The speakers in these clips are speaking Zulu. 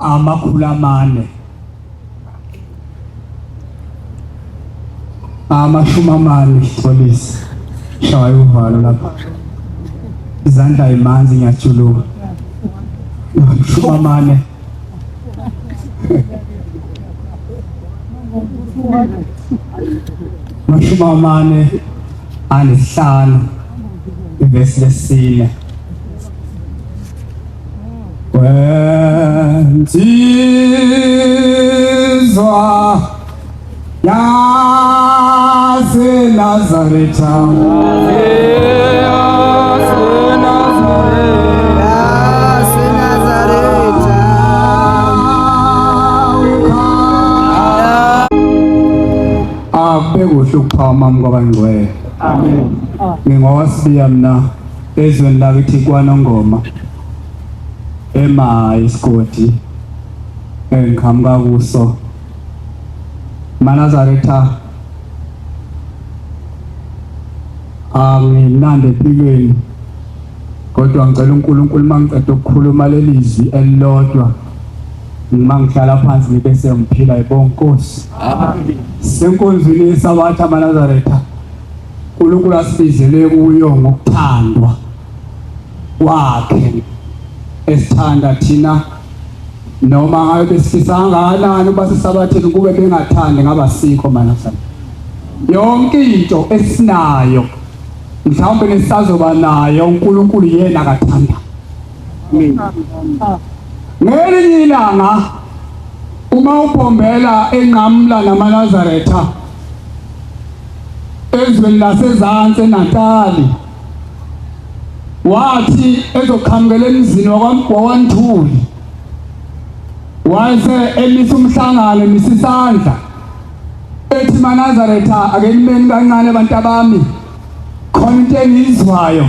Amakhulu amane polisi shaya uvalo lapha izandla imanzi ngiyajuluka amane amane anihlanu verse lesine Wendlela Nazaretha Abekuhle ukuphama kwabangcwele. Amen. Ngingowa Sbiya mina ezweni lakithi kwaNongoma isigodi engikhamuka kuso Nazaretha anginande empilweni kodwa ngicela uNkulunkulu mangiqeda ukukhuluma lelizwi elilodwa mangihlala phansi ngibe sengiphila yibonkosi. Amen. Senkonzweni yesabatha Nazaretha uNkulunkulu asibizele kuyo ngokuthandwa wakhe esithanda thina noma ngabe besifisa kangakanani uba sisabatheni kube bengathandi ngabasikho Nazaretha. Yonke into esinayo mhlawumbe nesisazoba nayo uNkulunkulu yena akathanda. Amen. Ngelinye ilanga uma uphombela enqamla naManazaretha ezweni lasezantsi eNatali wathi ezokhamukela emzini wakwaNthuli wase emisa umhlangano emisisandla ethi Nazaretha ake nimeni kancane abantu abami khona into engizwayo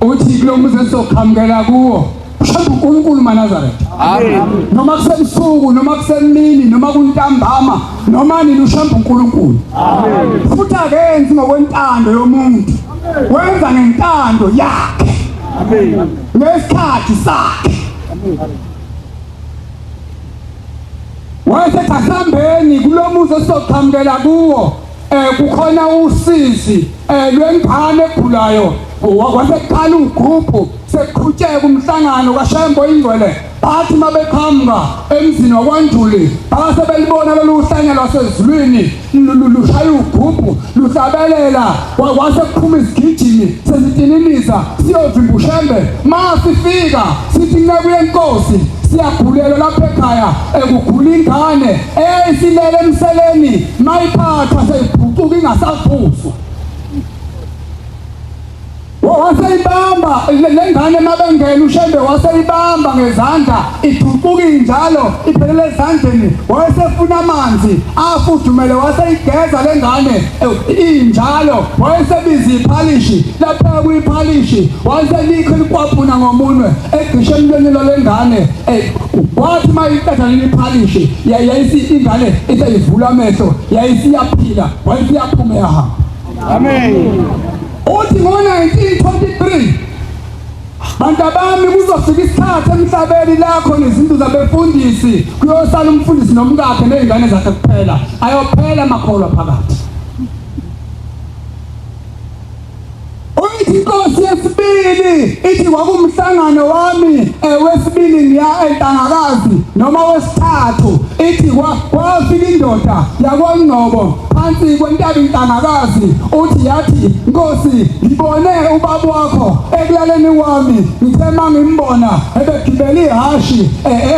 uthi kulo muzi esokhamukela kuwo uShembe uNkulunkulu Nazaretha. Amen. Noma kusebusuku noma kusemini noma kuntambama noma nini uShembe uNkulunkulu. Amen. Futhi akenzi ngokwentando yomuntu wenza ngentando yakhe. Amen. Ngesikhathi sakhe. Amen. Wayesethi asihambeni kulo muzi esokhamukela kuwo kukhona usizi lwengane egulayo waseqala ugruphu seqhutsheka umhlangano kaShembe ingcwele bathi mabeqhamuka emzini wakwaNthuli base belibona lolu hlanya lwasezulwini lushaya ugruphu luhlabelela kwase kuphuma isigijimi sesitinilisa siyovimba uShembe masifika sithi nakuye inkosi siyagulela lapha ekhaya ekugula ingane esilele emseleni mayiphatha seyiphucuka ingasaphuzu waseyibamba lengane mabengena uShembe waseyibamba ngezandla iphucuka injalo iphelele ezandleni wayesefuna amanzi afudumele waseyigeza lengane injalo wayesebiza iphalishi lapha kuyiphalishi wayeselikho likwapuna ngomunwe egcishe emlonyeni lengane wathi mayiqeda iphalishi yayisi ingane iseyivula amehlo yayisiyaphila wayesiyaphuma yahamba. Amen. Uthi ngo-1923 bantu abami kuzofika isikhathi emhlabeni lakho nezinto zabefundisi kuyosala umfundisi nomkakhe nezingane zakhe kuphela ayophela amakholwa phakathi. Uyithi inkosi yesibili ithi kwakumhlangano wami wesibili ngiya eNtangakazi noma wesithathu ithi kwafika indoda yakwaNgcobo phansi kwentaba iNtangakazi uthi yathi Nkosi ngibone ubaba wakho ekulaleni kwami ngithe mangimbona ebegibela ihashi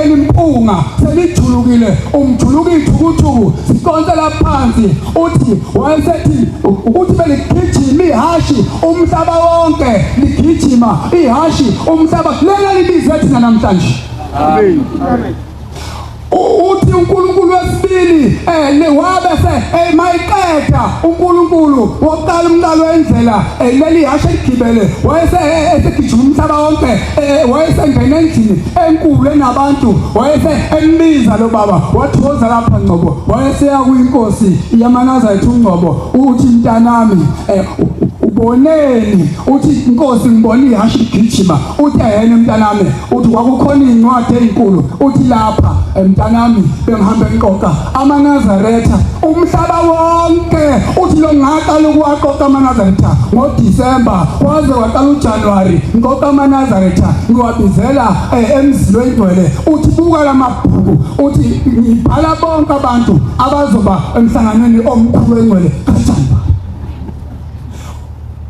elimpunga selijulukile umjuluka ithukuthuku sikonsela phansi uthi wayesethi ukuthi beligijima ihashi umhlaba wonke ligijima ihashi umhlaba lena libize thina namhlanje. Amen. Amen. Uthi uNkulunkulu wesibili wabese mayiqeda uNkulunkulu wokuqala umqalo wendlela leli hashe ligibele wayesegijima umhlaba wonke wayesengena endlini enkulu enabantu wayese embiza lo baba wathoza lapha Ngcobo wayeseya kuyinkosi yaManazaretha uNgcobo uthi mntanami uboneni uthi inkosi ngibona ihashi igijima uthi yena mntanami uthi kwakukhona incwadi ezinkulu uthi lapha mntanami bengihambe enqoqa amaNazaretha umhlaba wonke uthi lo ngaqala ukuwaqoqa amaNazaretha ngoDisemba kwaze kwaqala uJanuary nqoqa amaNazaretha ngiwabizela emzini wengcwele uthi buka lamabhuku uthi ngibhala bonke abantu abazoba emhlanganweni omkhulu wengcwele kanjani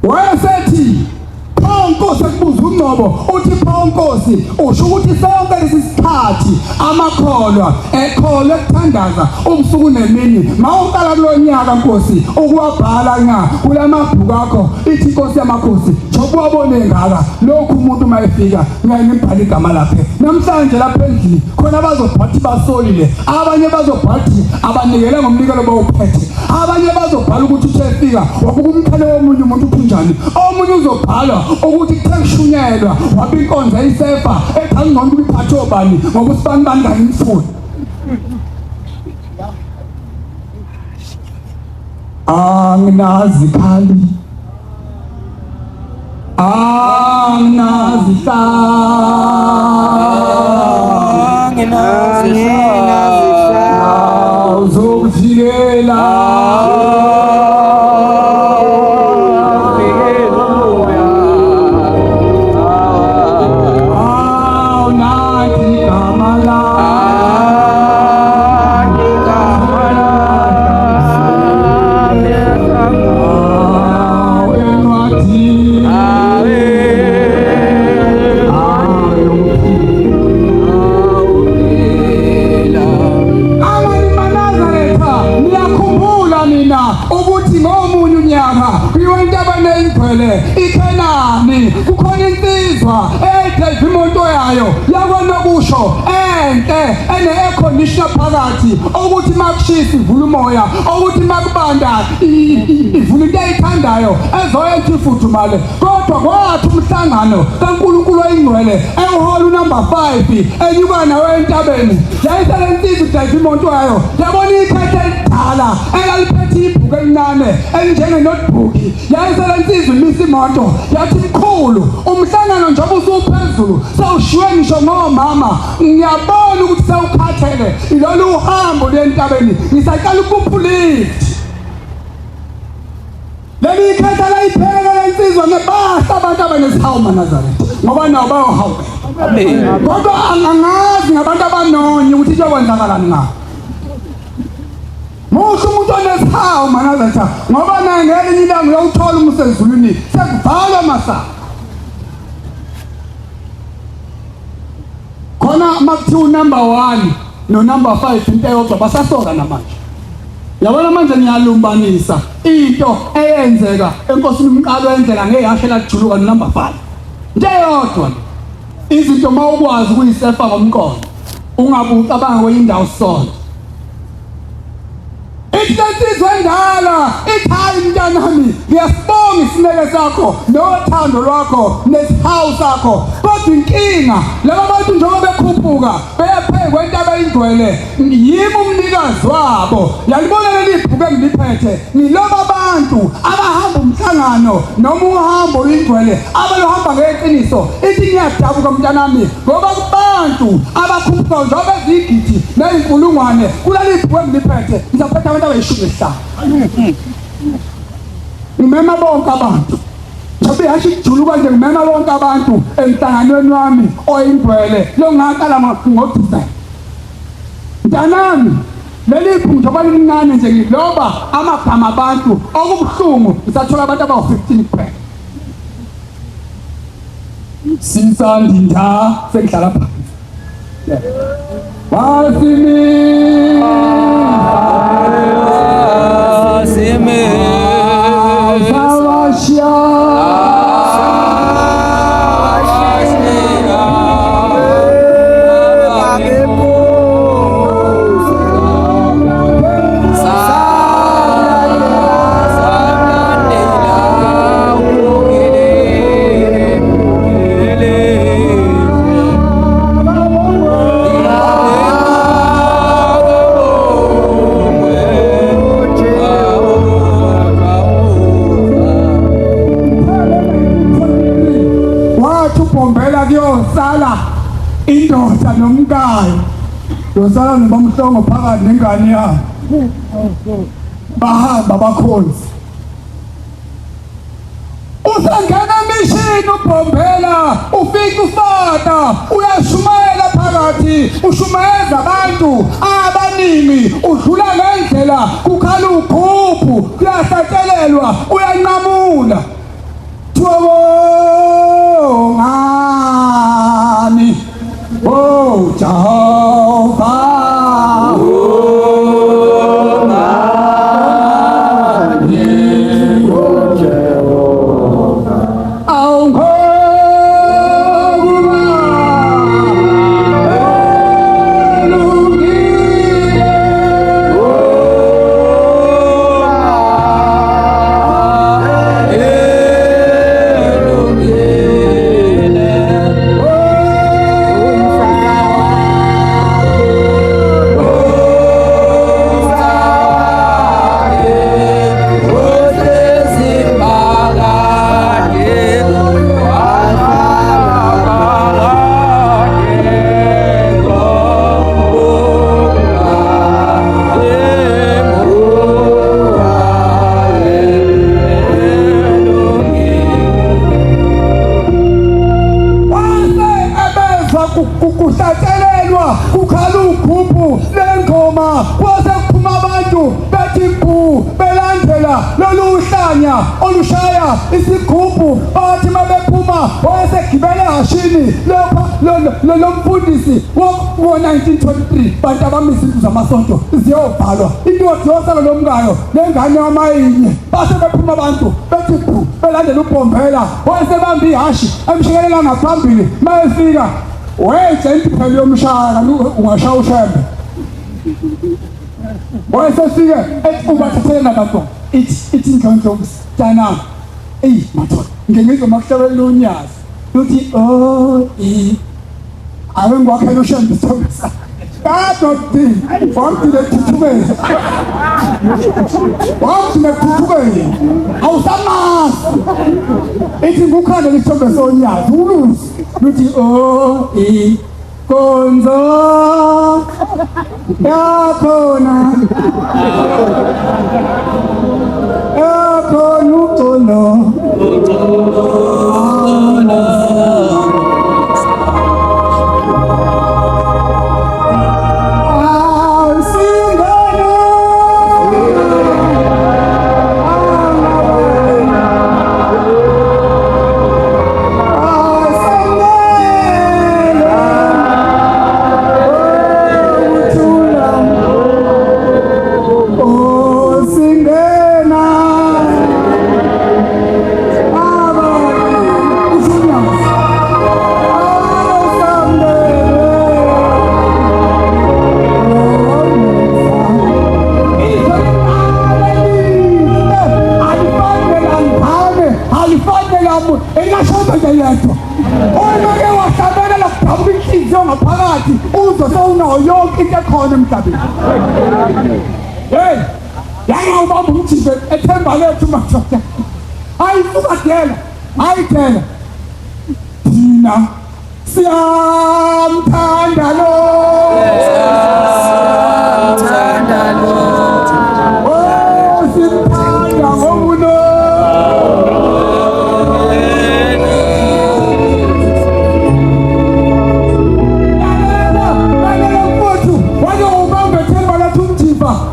wayesethi Nkosi kubuza uNgcobo uthi pho Nkosi usho ukuthi sonke lesisikhathi amakholwa ekholwe ekuthandaza ubusuku nemini mawuqala kulonyaka Nkosi ukuwabhala nga kulamabhuku akho ithi Nkosi yamakhosi njoba wabone ngaka lokhu umuntu mayefika ngiyayibhala igama lakhe namhlanje lapha endlini khona abazobhathi basolile abanye bazobhathi abanikele ngomnikelo bawuphethe abanye bazobhala ukuthi uthefika wabuka umkhale womunye umuntu kunjani omunye uzobhala ukuthi kutheshunyelwa wabinkonzo eyisefa ethangqondo ukuphatha obani ngokusibani bangani imfundo anginazi khali anginazi uzokujikela iKhanani kukhona insizwa edrive imoto yayo yakwaNokusho enhle ene-air conditioner phakathi ukuthi makushisa ivula umoya ukuthi makubanda ivula into ayithandayo ezoyenza ifudumale kodwa kwathi umhlangano kaNkulunkulu oyingcwele ewuhola unumber 5 enyuka nawe entabeni yayisele insizwa idrive imoto yayo yabona ikhekhe elidala elaliphethe ibhuku elinane elinjenge notebook yayisele insizwa imisa imoto yathi mkhulu umhlangano njengoba usuphezulu sawushiwe ngisho ngomama ngiyabona ukuthi sawukhathele ilolu uhambo lentabeni ngisaqala ukuphulita leli ikhetha la ipheka lensizwa nebahla abantu abanesihawu maNazaretha ngoba nawo bayohawu amen kodwa angangazi ngabantu abanonye ukuthi kuyokwenzakalani ngabo Musu umuntu onesihawu maNazaretha ngoba naye ngelinye ilanga uyawuthola umsezulwini sekuvalwa masango khona makuthiwa number 1 no number 5 into eyodwa basasoka namanje yabona manje ngiyalumbanisa into eyenzeka enkosini uMqali Wendlela ngehashe lajuluka no number 5 into eyodwa izinto mawukwazi ukuyisefa ngomqondo ungabuca bangakwendawo sonke Isizwe endala ikhaya mntanami ngiyasibonga isineke sakho nothando lwakho nesihawu sakho kodwa inkinga laba bantu njengoba bekhuphuka beyapheka kwentaba ingcwele yimi umnikazi wabo yalibona leli bhuku engiliphethe niloba abantu abahamba umhlangano noma uhambo ingcwele abalohamba ngeqiniso ithi ngiyadabuka mntanami ngoba kubantu abakhuphuka njengoba ezigidi nezinkulungwane kuleli bhuku engiliphethe ngizaphetha abantu abayishumi ngimema bonke abantu njobe yashi kujuluka nje ngimema bonke abantu emhlanganweni wami oyingcwele lo ngaqala ngoDisemba mntanami leli phungu njoba lincane nje ngiloba amagama abantu okubuhlungu ngisathola abantu abawu15 kuphela sinsandinda sengihlala phansi ubusa nomkayo yosala nobamhlongo phakathi nengane yakhe bahamba bakhonza usangena emishini ubhombela ufika ufata uyashumayela phakathi ushumayeza abantu abaningi udlula ngendlela kukhala ukhuphu kuyahlatshelelwa uyanqamula ngani oh Jehova kuhlatshelelwa kukhala ukhuphu lengoma kwase kuphuma abantu bethi phu belandela lolu hlanya olushaya isigubhu bathi mabephuma wayesegibele hashini lo mfundisi wo-1923 bantu abamisa into zamasonto ziyobhalwa into yosala lomkayo nengane yamayinye base bephuma abantu bethi phu belandela ubhombela wayesebamba ihashi emshikelela ngaphambili mayefika wayejenti phela yomshaka ungashaya uShembe wayesefike ubathathele nabantu ithi inhlonhlo msitanami madoda ngengizwe makuhlabela unyazi uthi awe ngwakhela uShembe isithombe Dadoti, wamdile kuthukela. Wamdile kuthukela. Awusamazi. Ithi ngukhanda lesithombe sonyazi, uluzi. Luthi konzo yakhona. Yakhona uxolo. Yonke into ekhona emhlabeni. Hey, yanga ubamba umthize ethemba lethu madoda. Hayi ukadela, hayi thela. Thina siyamthanda lo. Siyamthanda lo. Oh, simthanda ngobuno.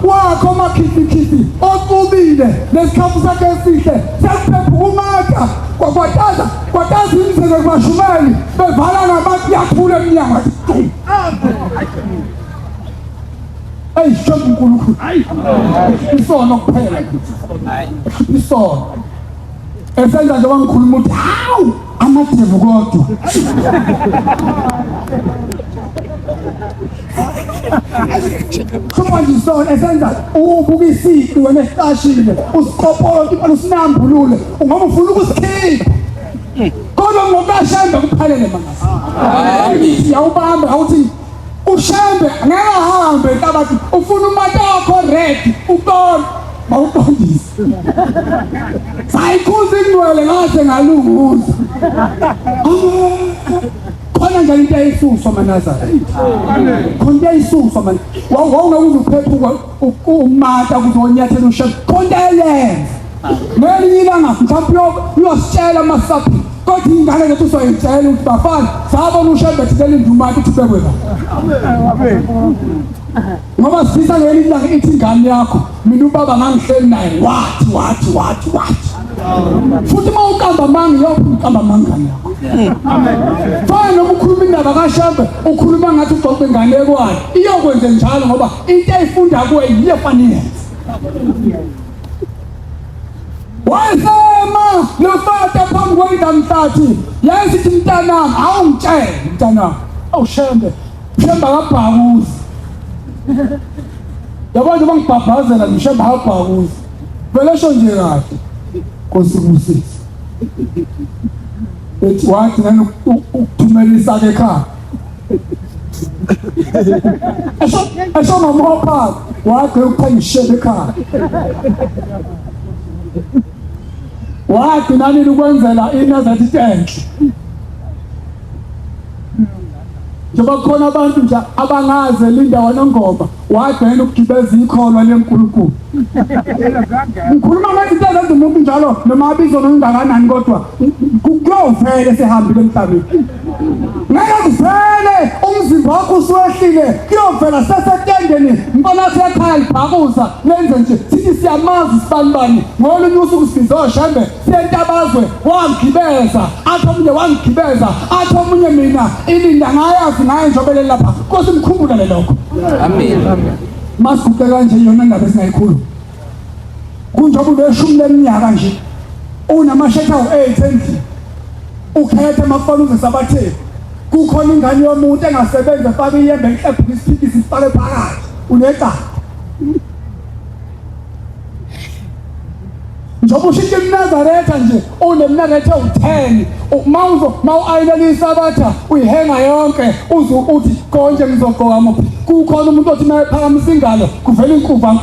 Wakho makhiphi oqubile lesikhafu sakhe esihle sekuphumaka kwataza imizeke kumashumeli bevala nabantu yakhula eminyanga hey shonke uNkulunkulu isono kuphela isono esenza nje wangikhuluma uthi hawu amadevu kodwa Someone is so esenza ubuka isiqi wena esitashile usiqophola impela usinambulule ungaba ufuna ukusikhipha kodwa ngokuShembe kuphelele mangasi yawubamba awuthi uShembe ngeke ahambe kabathi ufuna umuntu wakho ready ubona mawuqondise sayikhuza ingcwele ngase ngalunguza khona khona nje into eyisuswa manazareth khona eyisuswa man wawunga uzuphephuka umata kuzonyathela uShembe khona eyenza ngelinye ilanga mhlawumbe uyositshela masapi kodwa ingane lethu soyitshela ukuthi bafana sabona uShembe thizela indumati uthi bekwe la ngoba sifisa ngelinye ilanga ithi ingane yakho mina ubaba ngangihleli naye wathi futhi mawukamba manga yophi manga yakho fana noma ukhuluma indaba kaShembe ukhuluma ngathi uxoxa ingane ekwayo iyokwenza njalo ngoba into eyifunda kuwe yiyo fanele wayesema lofata phambi kwendamhlathi yasithi mntanami awungitshele mntanami awuShembe akabhakuzi yabona bangibhabhazela uShembe akabhakuzi vele sho nje kahle Nkosi ethi wathi nani ukuthumela isake ekhaya esho mamopha wathi ukuthenga uShembe ekhaya wathi nani ukwenzela inazathi enhle njengoba khona abantu nje abangaze lindawo Nongoma wadena ukugibeza ikholwa leNkulunkulu ngikhuluma ngathi izinto umuntu njalo noma abizo nongakanani kodwa kuyovela sehambile emhlabeni ngeke kuvele umzimba wakho usuwehlile kuyovela sesetendeni mbona sekhaya ibhakuza lenze nje sithi siyamazi sibanibani ngolunye usuku sibiza uShembe siyentabazwe wangibeza athi omunye wangibeza athi omunye mina ilinda ngayazi ngaye njobele lapha Nkosi mkhumbula lokho amen masikuke kanje yona indaba esingayikhulu kunjoba ubeshumi leminyaka nje unamashetha u8 endlini ukhethe amafana uzesabathe kukhona ingane yomuntu engasebenza faka iyembe ehlebhuka isiphikisi sifake phakathi uneka njoba ushiye eNazaretha nje unemnarethe u10 mawu-ayinelisa abatha uyihenga yonke uthi konje ngizogqoka muphi kukhona umuntu othi mayephakamisa ingalo kuvela inkuva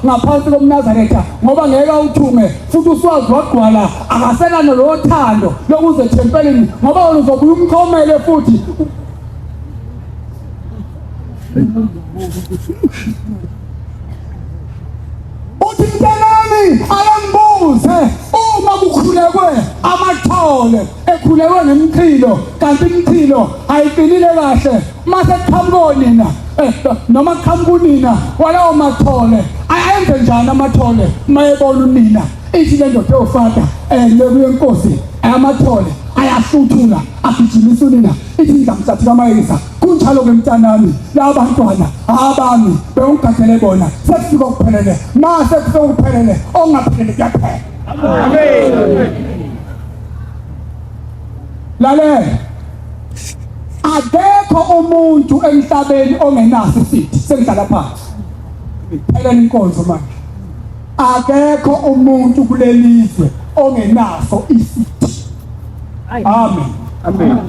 ngaphansi komNazaretha ngoba ngeke awuthume futhi uswazi wagqwala akaselana lo thando lokuze ethempelini ngoba wena uzobuya umkhomele futhi uthi mntanami alambuze uma kukhulekwe amathole ekhulekwe ngemchilo kanti imchilo ayiqinile kahle mase qhamuko nina noma qhamuko nina walawo mathole ayenze njani amathole mayebona unina ithi le ndoda yofata lebuye Nkosi amathole ayahluthula agijimisa unina ithi ngizamthatha kamayisa kunjalo ke mntanami labantwana abami bewungigadele bona sekufika ukuphelele mase kufika ukuphelele ongaphelele kuyaphela amen lalela akekho umuntu emhlabeni ongenaso isithi sengihlala phansi phela inkonzo manje akekho umuntu kulelizwe ongenaso isithi amen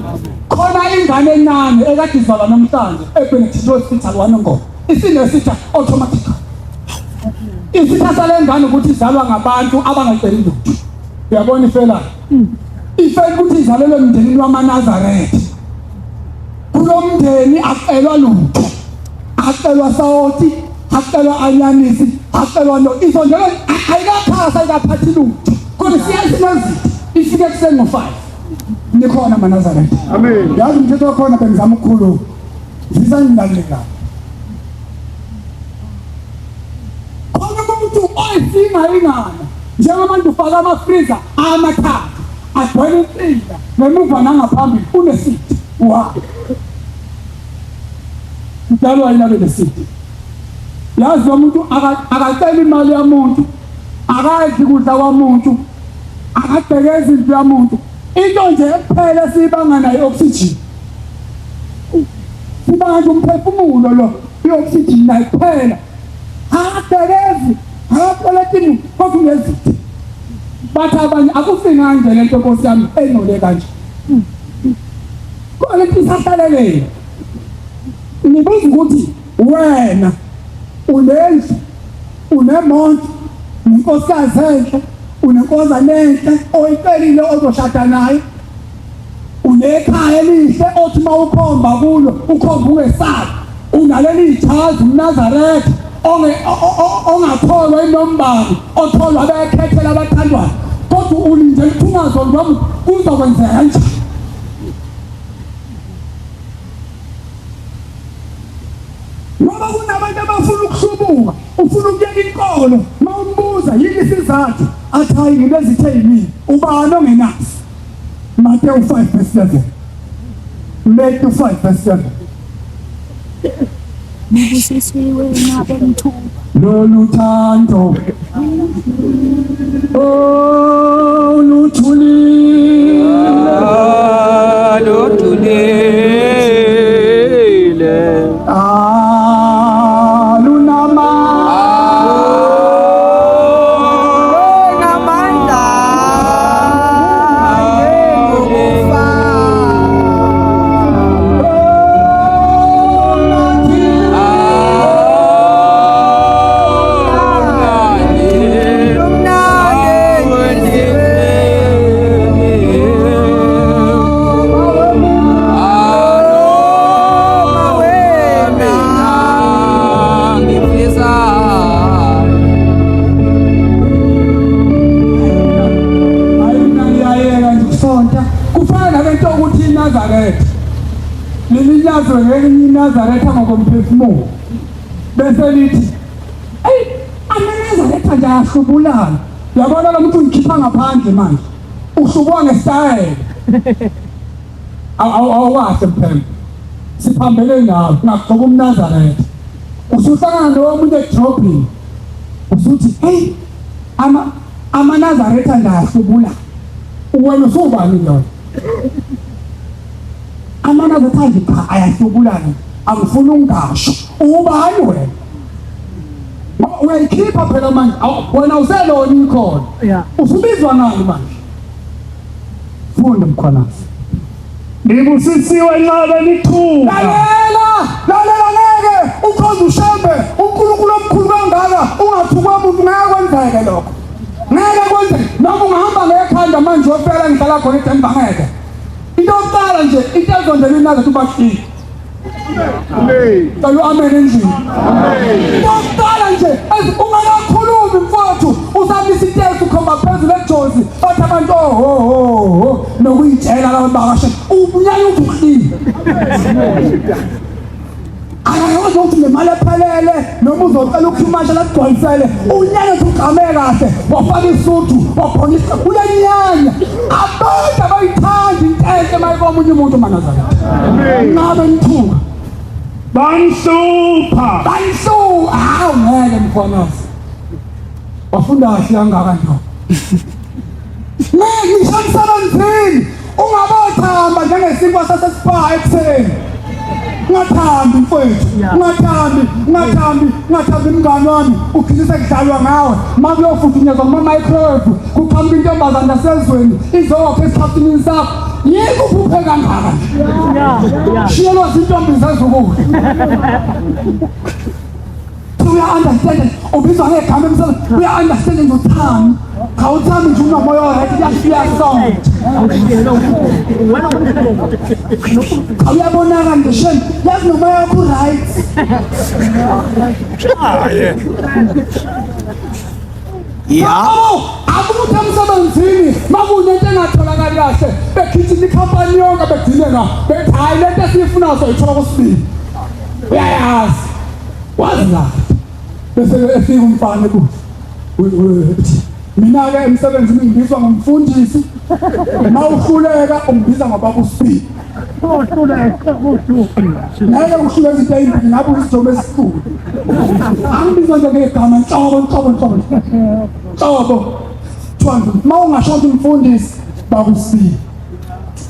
khona ingane encane ekade izalwa namhlanje ebenethizwe hospital waNongoma isinesitha automatically isitha salengane ukuthi izalwa ngabantu abangaceli lutho uyabona ifela ifela ukuthi izalelwe emndenini wamaNazaretha kulomndeni acelwa lutho acelwa sawoti acelwa anyanisi acelwa no isondela ayikaphasa ikaphathi lutho kodwa siyasinazisa ifike kusengo 5 nikhona amaNazaretha amen yazi umthetho wakhona bengizama ukukhuluma zisangilalela khona umuntu oyisinga ingana njengabantu ufaka amafreezer amathathu agcwele insika ngemuva nangaphambili unesithi wa udalwa yini abelesithi yazi umuntu akacela imali yamuntu akadli kudla kwamuntu akabhekeza into yamuntu into nje kuphela sibanga nayo oxygen sibanga nje umphefumulo lo i-oxygen nayo kuphela akabhekezi akapoletini kodwa ngezithi bathi abanye akufika nje lento Nkosi yami enole kanje koleti sahlalele nibuza ukuthi wena unendlu unemonto unkosikazi enhle unenkozana enhle oyicelile ozoshada naye unekhaya elihle othi mawukhomba kulo ukhomba ungesabi unaleli ijazi uNazaretha ongakholwa inombali otholwa bekhethela abathandwayo kodwa ulinde ithunazo lwami kuzokwenzeka kanjani ngoba kunabantu abafuna ukuhlubuka ufuna ukuyeka inkolo mawumbuza yini isizathu athi hayi ngibezithe yini ubani ongenazi Matthew 5:7 Matthew 5:7 Ngibusisiwe ngabe mthuba lolu thando luthulile Lilinyazwe ngelinye iNazaretha ngokomphefumulo bese lithi hey amaNazaretha nje ahlubulana yabona lo muntu ungikhipha ngaphandle manje uhlubwa ngesitayela awahle mphembe siphambele nawe ngaqoka uMnazaretha usuhlangana nomuntu edrobhini usuthi hey amaNazaretha ndahlubula wena usubani lo amaNazaretha nje cha ayahlubulana angifuni ungasho ubani wena uyayikhipha phela manje wena uselona ikhona usubizwa nani manje funda mkhwanazi ngibusisiwe nqabe lithuba lalela ngeke ukhoze uShembe uNkulunkulu omkhulu kangaka ungathukwa umuntu ngeke kwenzeke lokho ngeke kwenzeke noma ungahamba ngekhanda manje ofela ngihlala khona eDenver ngeke into yokuqala nje into ezondela iNazaretha ubafiki Amen. Amen endlini. Amen. Yokuqala nje ungakakhulumi mfowethu usabisa itesi ukhomba phezulu eJozi bathi abantu nokuyitshela labo bakashe ubunyanya ukuhlini. Ayayazi ukuthi nemali ephelele noma uzocela ukumasha lakugcwalisele unyanya uqhame kahle wafaka isuthu waphonisa ulenyanya abantu abayithanda intenhle mayibona umunye umuntu uMnazaretha. Amen. Ngabe ngithuka Bansupa hawu ngeke mkhwanazi wafunda kahle kangaka nje ngishamsebenzini ungabothamba njengesinkwa saseSbiya ekuseni ngathambi mfowethu ngathambi mngani wami ukhilisa kudlalwa ngawe makuyofudunyezwa kuma-microwave kuqhamuka intombazana nasezweni izokha esihlathini sakho yiko uphuphe kangaka shiyelwa zintombi zezukudla uya-understand ubizwa ngegama emsebenzini uya-understand ngothami khawuthami nje unomoya orayithi kuyasonga uyabonaka nje Shem yazi nomoya wakho right akuthi emsebenzini makunento engatholakali kahle bekhithini ikhampani yonke begcine bethi hayi lento esiyifunayo soyithola kusibili uyayazi wazi kahle bese efika umfana ukuthi mina-ke emsebenzini ngibizwa ngomfundisi mawuhluleka ungibiza ngobaba uSbiya ngeke uhluleka izinto ezimbili ngabe usijobe esikhulu angibizwa nje ngegama Nhlobo mawungashonto umfundisi baba uSbiya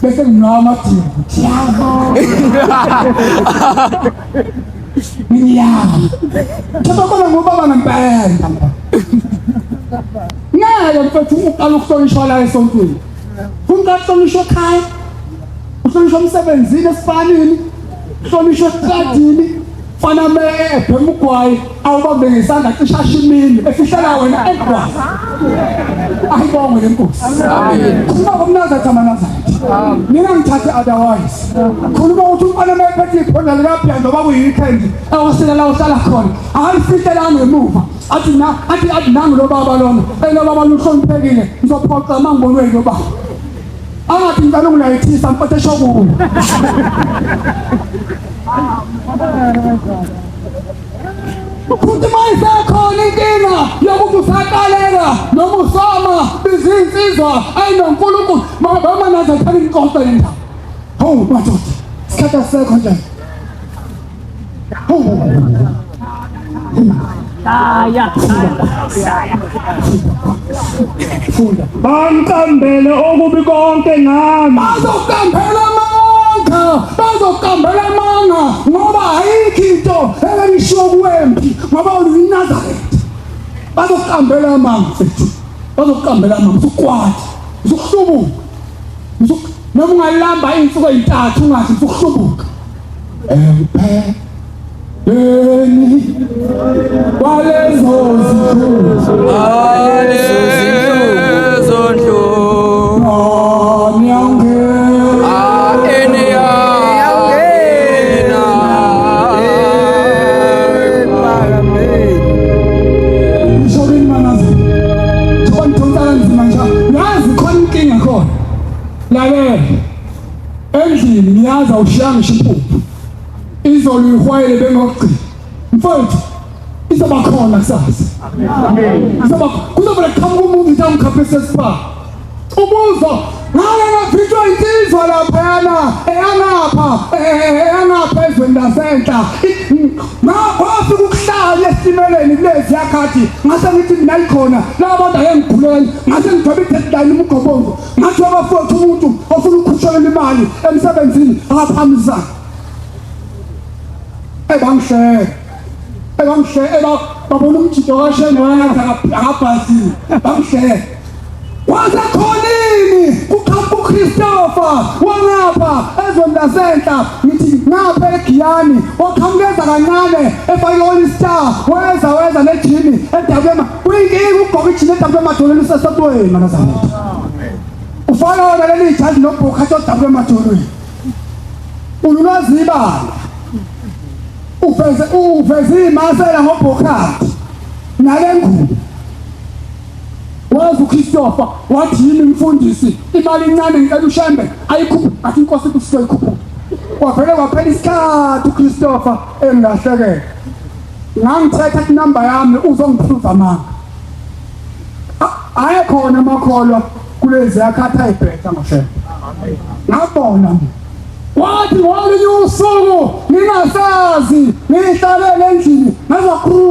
bese nginawo amadini ngiyami ngiyabona ngoba ngempela ngeke mfethu uqala ukuhlonishwa la esontweni ufuna ukuhlonishwa ekhaya uhlonishwa emsebenzini esifanini uhlonishwa estradini fana ebhema ugwayi awubambe ngesandla cisha shimini efihlela wena egwayi ayibonge lenkosi amen kuba kumnazaretha amaNazaretha mina ngithathe otherwise khuluma ukuthi umfana mayephethe iphonda likaphiya ngoba kuyi-weekend awasela la uhlala khona akalifihle la ngemuva athi nangu lo baba lona lo baba luhloniphekile ngizophoxa uma ngibonwe lo baba angathi ngicela ungilayithisa mpathe shokulu futhi mayisekhona inkinga yokuthi usaqaleka noma usoma izinsizwa ayinonkulunkulu bamanaza phela inkohlo le ndawo hawu madoda isikhathi asisekho nje funda bamqambele okubi konke ngami bazokambela amanga ngoba ayikho into engayishiwo kuwempi ngoba uyiNazaretha bazokambela amanga mfethu bazokambela amanga usukwati usukuhlubuka noma ungalamba insuku ezintathu ungathi usukuhlubuka Eni walezo zindlu endlini ngiyaza ushiyanga ishipuphu izolo ihwayele bengogcina mfowethu izoba khona kusasa kuzoba qhamuka umuntu nje angikhaphise spa ubuzo ngale ngavitshwa insizwa laphayana eyangapha ezweni lasentla ngafika ukuhlala esitimeleni kulezi yakhathi ngase ngithi mina ikhona laba bantu ayengigulela ngase ngithobe i-deadline umgobongo ngathi wabafowethu umuntu ofuna ukukhushelela imali emsebenzini akaphambisana bangihleka babona umjito kaShembe wayengathi akabhazile bangihleka wasekhonini kuqhamuka uChristopher wangapha ezweni lasentla ngithi ngapha eGiyani waqhamukeza kancane efake istar weza nejini edabema kuyinkinga ugqoka ijini edabema emadolweni usesotweni manazana ufana wona leli jazi nobhokha edabema emadolweni ululazibala uveze imasela ngobhokhathi nale ngubo wazi uChristopher wathi yini mfundisi imali incane ngicela uShembe ayikhuphe athi inkosi kusizoyikhupha kwaphela isikhathi uChristopher engahlekela ngangithetha inamba yami uzongiphruva manga ayekhona amakholwa kulezi yakhathi ayibhetha ngoShembe ngabona wathi ngolinye usuku ngingasazi ngihlalele endlini ngaza kru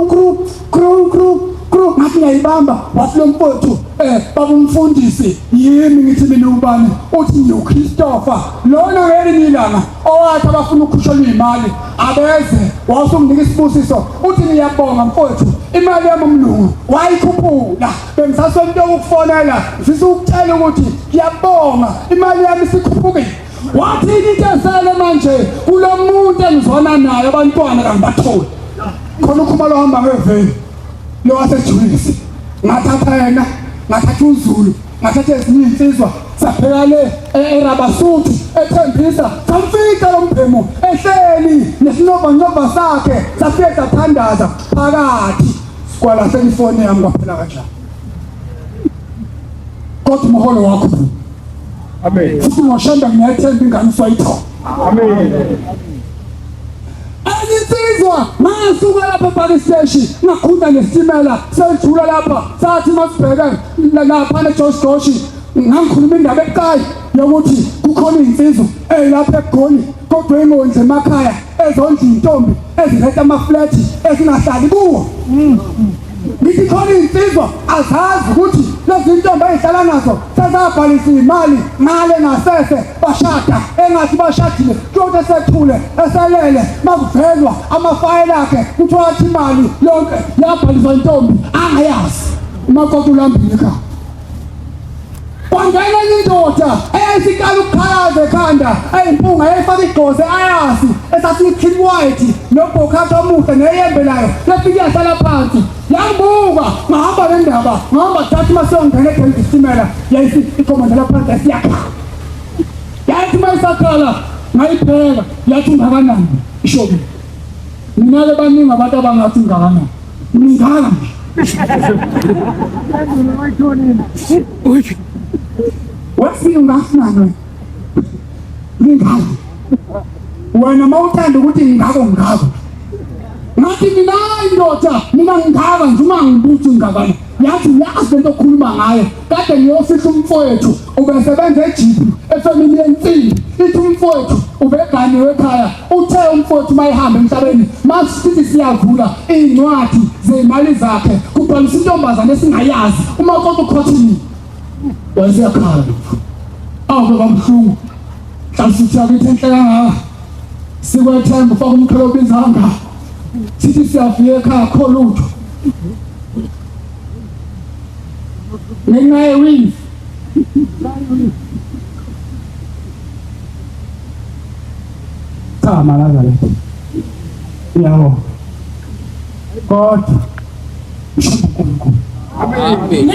ngathi ngiyayibamba wathi lo mfowethu baba umfundisi yimi ngithi mina ubani uthi uChristopher lona ngelinye ilanga owathi abafuna ukukhushelwa imali abeze wasunginika isibusiso uthi ngiyabonga mfowethu imali yami umlungu wayikhuphula bengisasonto ukufonela sisukucela ukuthi ngiyabonga imali yami sikhuphukile wathi ngitesele manje kulomuntu engizona naye abantwana kangibatholi khona ukhumalo hamba ngeveni lo wasejulisi ngathatha yena ngathatha uZulu ngathatha ezinye insizwa saphela le eRabasuthi ethembisa samfika lo mphemo ehleli nesinova sakhe safika sathandaza phakathi kwala selifoni yami kwaphela kanjani kodwa umholo wakho amen futhi ngoShembe ngiyathemba ingane usayithola amen Izizwa masuka lapha Park Station ngakhunda nesitimela sejula lapha sathi masibheke lapha neJosh Goshi ngikhuluma indaba eqhayi yokuthi kukhona insizwa lapha eGoli kodwa engondle emakhaya ezondla intombi eziletha amaflat ezingahlali kuwo ngithi khona insizwa azazi ukuthi lezi intombi ezihlala nazo sezabhalisa imali ngale ngasese bashada engathi bashadile kodwa sethule eselele makuvelwa amafayela akhe kuthiwa imali yonke yabhaliswa intombi angayazi umakoti ulambile ekhaya kwangena indoda esikala ukukhalaza ekhanda eyimpunga eyifaka igqoze ayazi esathi clean white nobhokhathi omuhle neyembe layo lefika yahlala phansi yangibuka ngahamba nendaba ngihamba thathi masongena eGoli istimela yayisi ikhomanda lapha esiyakha yathi mayisakhala ngayipheka yathi ungakanani ishobile mina ke baningi abantu abangathi ungakanani ngingaka wafika ungafunana ngingaka wena mawuthanda ukuthi ngingako ngathi mina indoda mina ngingaka nje uma ngibuthi ngingakana yathi yazi lento okhuluma ngayo kade ngiyofihla umfowethu ubesebenza ejipi efamily yensimbi ithi umfowethu ubeganiwe ekhaya uthe umfowethu mayihamba emhlabeni masithi siyavula incwadi zemali zakhe kubhalisa intombazane esingayazi uma konke ukhothini wasiyakhala awu bamhlungu hlamsithi yakithi enhle kangaka sikwethemba ufaka umkhelo obizanga sithi siyafika ekhaya kho lutho ngenxa yewifi cha malazale yawo kodwa uNkulunkulu amen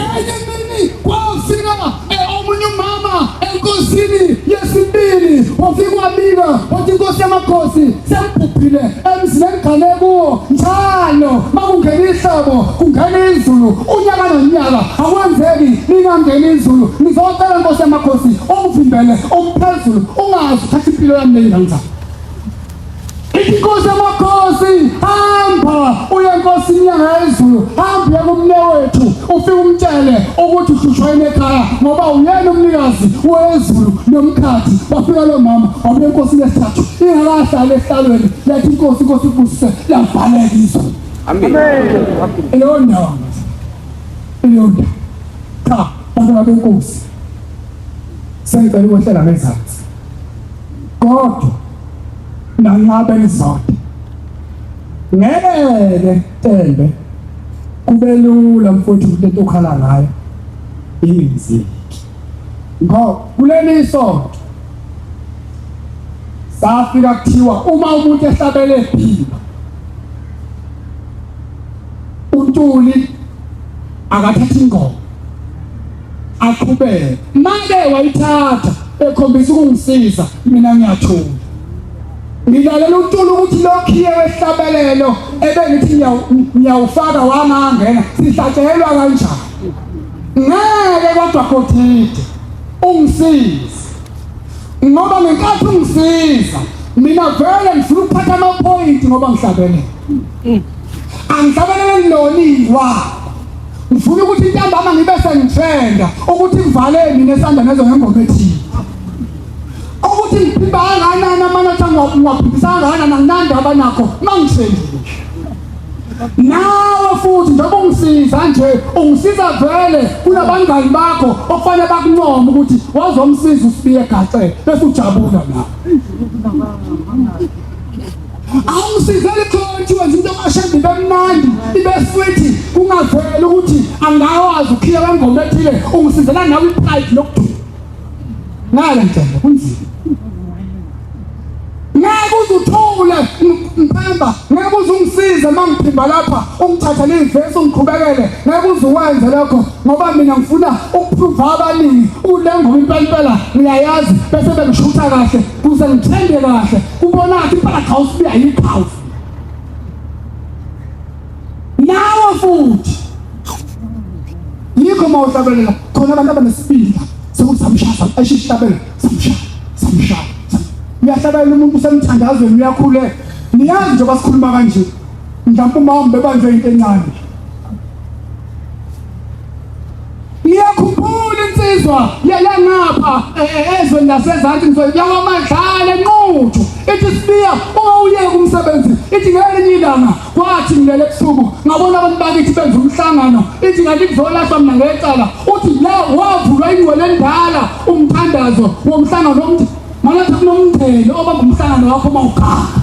kwafika omunye umama enkosini yesibili wafika wabika wathi inkosi yamakhosi sembhubhile emzini engane kuwo njalo makungena ihlobo kungena izulu unyaka nonyaka akwenzeki ningangena izulu ngizocela inkosi yamakhosi ungivimbele umphezulu ungazi uthatha impilo yami leyingane inkosi yamakhosi hamba uye enkosini yangezulu hamba kumnewethu ufike umtshele ukuthi uhlushwa ekhaya ngoba uyena umnikazi wezulu nomkhathi wafika lo mama wabuya enkosini yesithathu ingakahlala ehlalweni yathi inkosi ibusise lavaleka izulu amen elonda cha bantu benkosi sengicela ukwehlela ngezansi kodwa nangabe nizodwa ngeke tembe kube lula mfowethu lento okhala ngayo ingiziki ngoba kuleli sonto safika kuthiwa uma umuntu ehlabele ephila uNtuli akathatha ingoma aqhubeke manje wayithatha ekhombisa ukungisiza mina ngiyathula ngilalela uNtuli ukuthi lokhiye wehlabelelo ebengithi ngiyawufaka wangangena sihlatshelwa kanjani ngeke kodwa khothide ungisiza ngoba ngenkathi ungisiza mina vele ngifuna ukuphatha ama-point ngoba ngihlabele angihlabelele loniwa ngifuna ukuthi intambama ngibe sengithenda ukuthi ngivale mina esandla nezo ngengoma ethile ukuthi ngiphimba kangakanani amanotha ngiwaphindisa kangakanani anginandaba nakho mangisendile nawe futhi njengoba ungisiza nje ungisiza vele kunabangani bakho okufanele bakuncoma ukuthi wazomsiza uSbiya eGaxele bese ujabula nawe awusizele konke wenza into kaShembe bemnandi ibe sweet kungaveli ukuthi angawazi ukhiya kwengoma ethile ungisizela nawe ipride lokuduma ngale njalo kunzima ngeke uzuthule mphemba ngeke uzungisize mangiphimba lapha ungithathele ivesi ungiqhubekele ngeke uzuwenze lokho ngoba mina ngifuna ukuprove abaningi ulengoma impela ngiyayazi bese bengishutha kahle kuze ngithende kahle ubonakho impela cha uSbiya yiqhawe nawe futhi yikho mawuhlabelela khona abantu abanesibindi sokuthi samshaya eshishabela samshaya uyahlabela umuntu usemthandazweni uyakhuleka niyazi nje basikhuluma kanje mhlawumbe uma bebanjwe into encane iyakhuphula insizwa yalangapha ezweni lasezantsi ngizoyawamadlala enquthu ithi Sbiya ungawuyeka umsebenzi ithi ngelinye ilanga kwathi ngilele ebusuku ngabona abantu bakithi benza umhlangano ithi ngathi kuzolahlwa mina ngecala uthi la wavulwa ingcwele endala umthandazo womhlangano omthi malathi kunomthelo oba ngumhlangano wakho mawuganga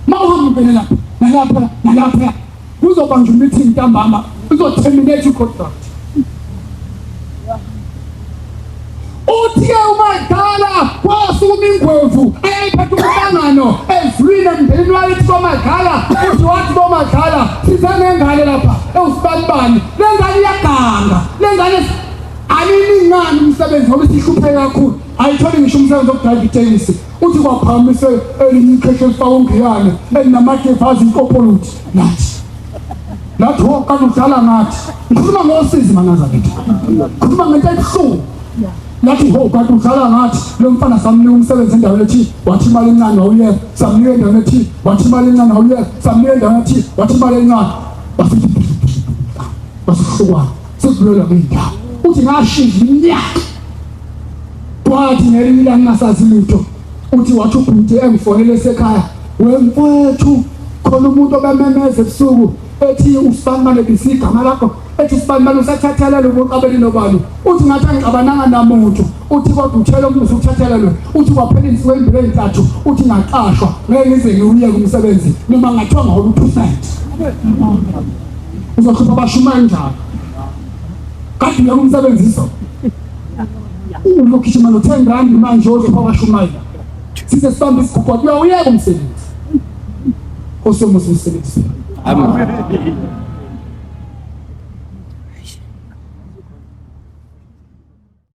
mawuhambele nalapha kuzobanjwa meeting ntambama uzoterminate ucontract uthi uMadala kwasukuma ingwevu ayiphethe umhlangano Ezweni emndenini wakithi koMadala uthi wathi koMadala size nengane lapha ewusibanibani lengane iyaganga lengane anini umsebenzi ngoba sihlupheke kakhulu ayitholi ngisho umsebenzi wokudrayiva itekisi uthi kwaphamise elinye ikheshe elifaka ungiyane elinamadevazi inkopoluthi nathi ho kanti udlala ngathi ngikhuluma ngosizi Manazaretha ngikhuluma ngento ebuhlungu nathi ho kanti udlala ngathi lo mfana samnika umsebenzi endaweni ethi wathi imali encane wawuyeka samnika endaweni ethi wathi imali encane wawuyeka samnika endaweni ethi wathi imali encane wasihlukwana sekulola kwindawo uthi ngashiza iminyaka kwathi ngelinye ilanga ngingasazi lutho uthi wathi ubhuti engifonele esekhaya wemfowethu khona umuntu obememeza ebusuku ethi uSibani bisigama lakho ethi Sibani usathathelele ubuqabeli nobani uthi ngathi angicabananga namuntu uthi kodwa uthela umuntu uthathelele uthi kwaphela insuku ezimbili ezintathu uthi ngaqashwa ngeke ngize ngiuye kumsebenzi noma ngathiwa ngo2% uzokhipha abashumayeli njalo kanti lo umsebenziso ulokhishima no10 rand manje uzopha abashumayeli size sibambe isigubhu uyawuyeka umsebenzi osemusi umsebenzi amen.